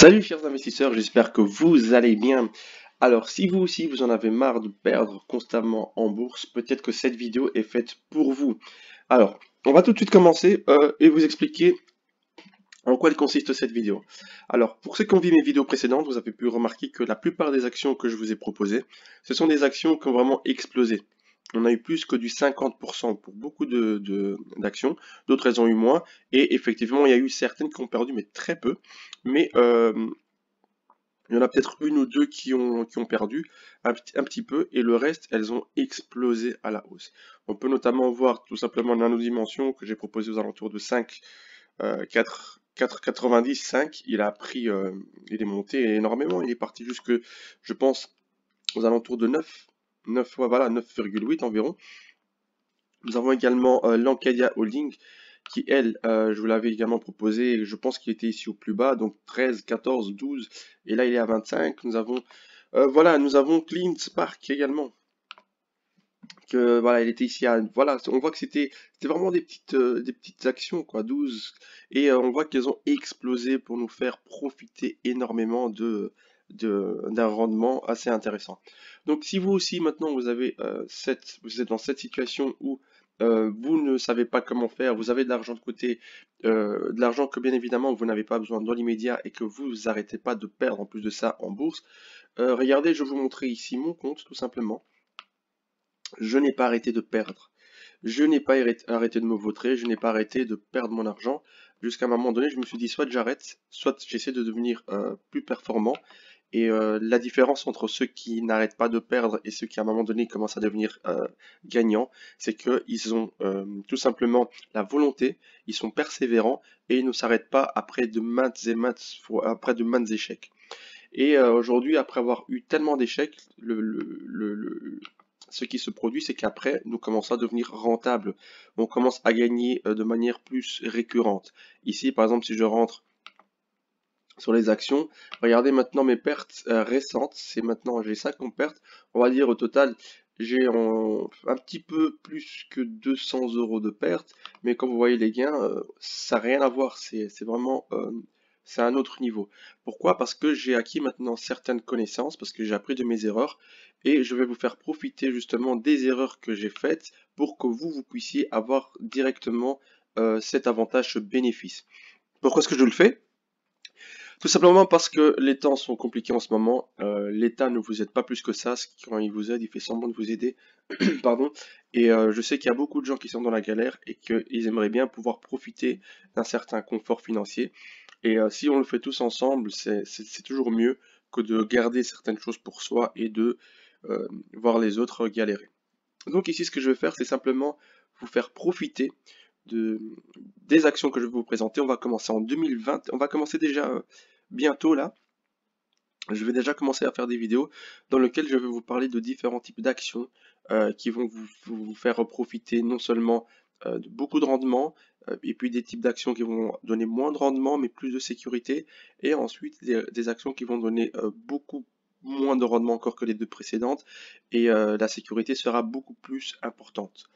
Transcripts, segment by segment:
Salut chers investisseurs, j'espère que vous allez bien. Alors si vous aussi vous en avez marre de perdre constamment en bourse, peut-être que cette vidéo est faite pour vous. Alors, on va tout de suite commencer et vous expliquer en quoi elle consiste cette vidéo. Alors, pour ceux qui ont vu mes vidéos précédentes, vous avez pu remarquer que la plupart des actions que je vous ai proposées, ce sont des actions qui ont vraiment explosé. On a eu plus que du 50% pour beaucoup d'actions, d'autres elles ont eu moins, et effectivement il y a eu certaines qui ont perdu, mais très peu. Mais il y en a peut-être une ou deux qui ont perdu un petit peu et le reste, elles ont explosé à la hausse. On peut notamment voir tout simplement Nano Dimension que j'ai proposé aux alentours de 5, 4,90, 5. Il est monté énormément. Il est parti jusque, je pense, aux alentours de 9, 9, ouais, voilà, 9,8 environ. Nous avons également l'Encadia Holding qui, elle, je vous l'avais également proposé, je pense qu'il était ici au plus bas, donc 13, 14, 12, et là il est à 25. Nous avons Clean Spark également, que voilà, il était ici à, voilà, on voit que c'était vraiment des petites actions, quoi, 12, et on voit qu'elles ont explosé pour nous faire profiter énormément d'un rendement assez intéressant. Donc si vous aussi maintenant vous êtes dans cette situation où vous ne savez pas comment faire, vous avez de l'argent de côté, de l'argent que bien évidemment vous n'avez pas besoin dans l'immédiat et que vous arrêtez pas de perdre en plus de ça en bourse, regardez, je vais vous montrer ici mon compte tout simplement. Je n'ai pas arrêté de perdre. Je n'ai pas arrêté de me vautrer, je n'ai pas arrêté de perdre mon argent. Jusqu'à un moment donné, je me suis dit soit j'arrête, soit j'essaie de devenir plus performant. Et la différence entre ceux qui n'arrêtent pas de perdre et ceux qui à un moment donné commencent à devenir gagnants, c'est qu'ils ont tout simplement la volonté, ils sont persévérants et ils ne s'arrêtent pas après de maintes et maintes fois, après de maintes échecs. Et aujourd'hui, après avoir eu tellement d'échecs, ce qui se produit, c'est qu'après, nous commençons à devenir rentables. On commence à gagner de manière plus récurrente. Ici, par exemple, si je rentre sur les actions, regardez maintenant mes pertes récentes. C'est maintenant, j'ai 50 pertes. On va dire au total, un petit peu plus que 200 euros de pertes. Mais comme vous voyez les gains, ça n'a rien à voir. C'est vraiment c'est un autre niveau. Pourquoi? Parce que j'ai acquis maintenant certaines connaissances, parce que j'ai appris de mes erreurs, et je vais vous faire profiter justement des erreurs que j'ai faites pour que vous puissiez avoir directement cet avantage, ce bénéfice. Pourquoi est-ce que je le fais? Tout simplement parce que les temps sont compliqués en ce moment. L'État ne vous aide pas plus que ça. Quand il vous aide, il fait semblant de vous aider. Pardon. Et je sais qu'il y a beaucoup de gens qui sont dans la galère et qu'ils aimeraient bien pouvoir profiter d'un certain confort financier. Et si on le fait tous ensemble, c'est toujours mieux que de garder certaines choses pour soi et de voir les autres galérer. Donc ici, ce que je vais faire, c'est simplement vous faire profiter de, des actions que je vais vous présenter. On va commencer en 2020. On va commencer déjà bientôt là. Je vais déjà commencer à faire des vidéos dans lesquelles je vais vous parler de différents types d'actions qui vont vous faire profiter non seulement de beaucoup de rendement, et puis des types d'actions qui vont donner moins de rendement mais plus de sécurité, et ensuite des actions qui vont donner beaucoup moins de rendement encore que les deux précédentes, et la sécurité sera beaucoup plus importante.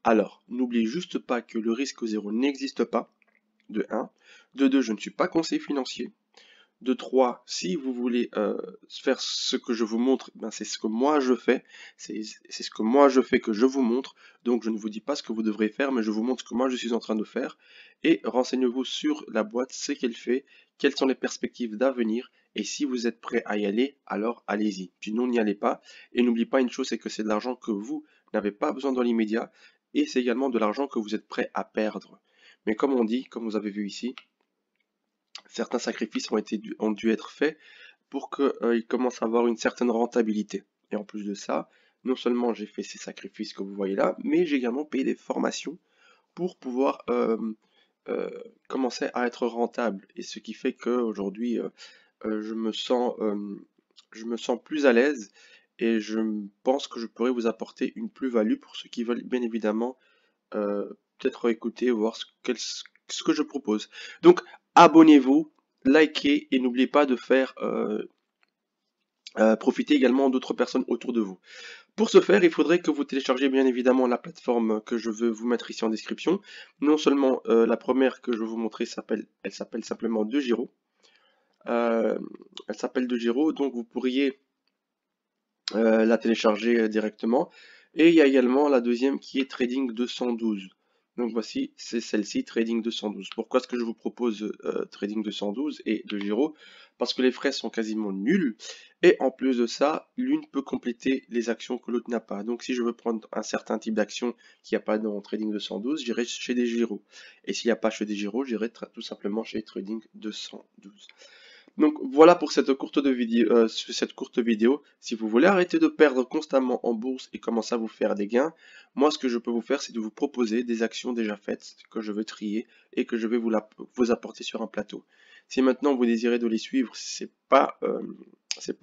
Alors, n'oubliez juste pas que le risque zéro n'existe pas, de 1. De 2, je ne suis pas conseiller financier. De 3, si vous voulez faire ce que je vous montre, ben c'est ce que moi je fais, c'est ce que moi je fais que je vous montre, donc je ne vous dis pas ce que vous devrez faire, mais je vous montre ce que moi je suis en train de faire, et renseignez-vous sur la boîte, ce qu'elle fait, quelles sont les perspectives d'avenir, et si vous êtes prêt à y aller, alors allez-y, sinon n'y allez pas, et n'oubliez pas une chose, c'est que c'est de l'argent que vous n'avez pas besoin dans l'immédiat, et c'est également de l'argent que vous êtes prêt à perdre. Mais comme on dit, comme vous avez vu ici, certains sacrifices ont dû être faits pour qu'ils commencent à avoir une certaine rentabilité. Et en plus de ça, non seulement j'ai fait ces sacrifices que vous voyez là, mais j'ai également payé des formations pour pouvoir euh, commencer à être rentable. Et ce qui fait qu'aujourd'hui, je me sens plus à l'aise et je pense que je pourrais vous apporter une plus-value pour ceux qui veulent bien évidemment peut-être écouter, voir ce que je propose. Donc, abonnez-vous, likez et n'oubliez pas de faire profiter également d'autres personnes autour de vous. Pour ce faire, il faudrait que vous téléchargez bien évidemment la plateforme que je veux vous mettre ici en description. Non seulement la première que je vais vous montrer elle s'appelle simplement DeGiro. Euh, Elle s'appelle DeGiro, donc vous pourriez la télécharger directement. Et il y a également la deuxième qui est Trading 212. Donc voici, c'est celle-ci, Trading 212. Pourquoi est-ce que je vous propose Trading 212 et de Giro? Parce que les frais sont quasiment nuls. Et en plus de ça, l'une peut compléter les actions que l'autre n'a pas. Donc si je veux prendre un certain type d'action qu'il n'y a pas dans Trading 212, j'irai chez des Giro. Et s'il n'y a pas chez des Giro, j'irai tout simplement chez Trading 212. Donc voilà pour cette courte vidéo. Si vous voulez arrêter de perdre constamment en bourse et commencer à vous faire des gains, moi ce que je peux vous faire, c'est de vous proposer des actions déjà faites que je vais trier et que je vais vous apporter sur un plateau. Si maintenant vous désirez de les suivre, c'est pas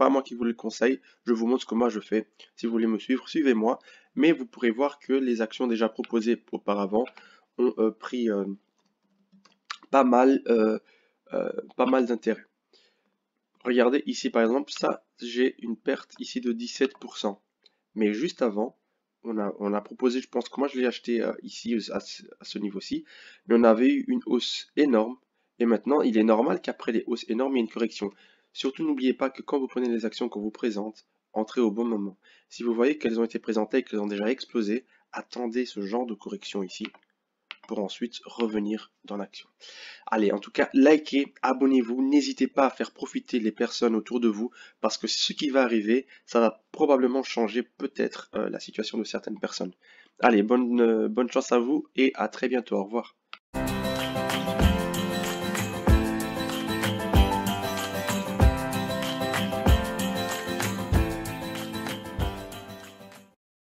moi qui vous le conseille. Je vous montre ce que moi je fais. Si vous voulez me suivre, suivez-moi. Mais vous pourrez voir que les actions déjà proposées auparavant ont pris pas mal, euh, pas mal d'intérêt. Regardez ici par exemple, ça j'ai une perte ici de 17%. Mais juste avant, on a proposé, je pense que moi je l'ai acheté ici à ce niveau-ci, mais on avait eu une hausse énorme. Et maintenant, il est normal qu'après les hausses énormes, il y ait une correction. Surtout, n'oubliez pas que quand vous prenez les actions qu'on vous présente, entrez au bon moment. Si vous voyez qu'elles ont été présentées et qu'elles ont déjà explosé, attendez ce genre de correction ici pour ensuite revenir dans l'action. Allez, en tout cas, likez, abonnez-vous, n'hésitez pas à faire profiter les personnes autour de vous, parce que ce qui va arriver, ça va probablement changer peut-être la situation de certaines personnes. Allez, bonne chance à vous et à très bientôt, au revoir.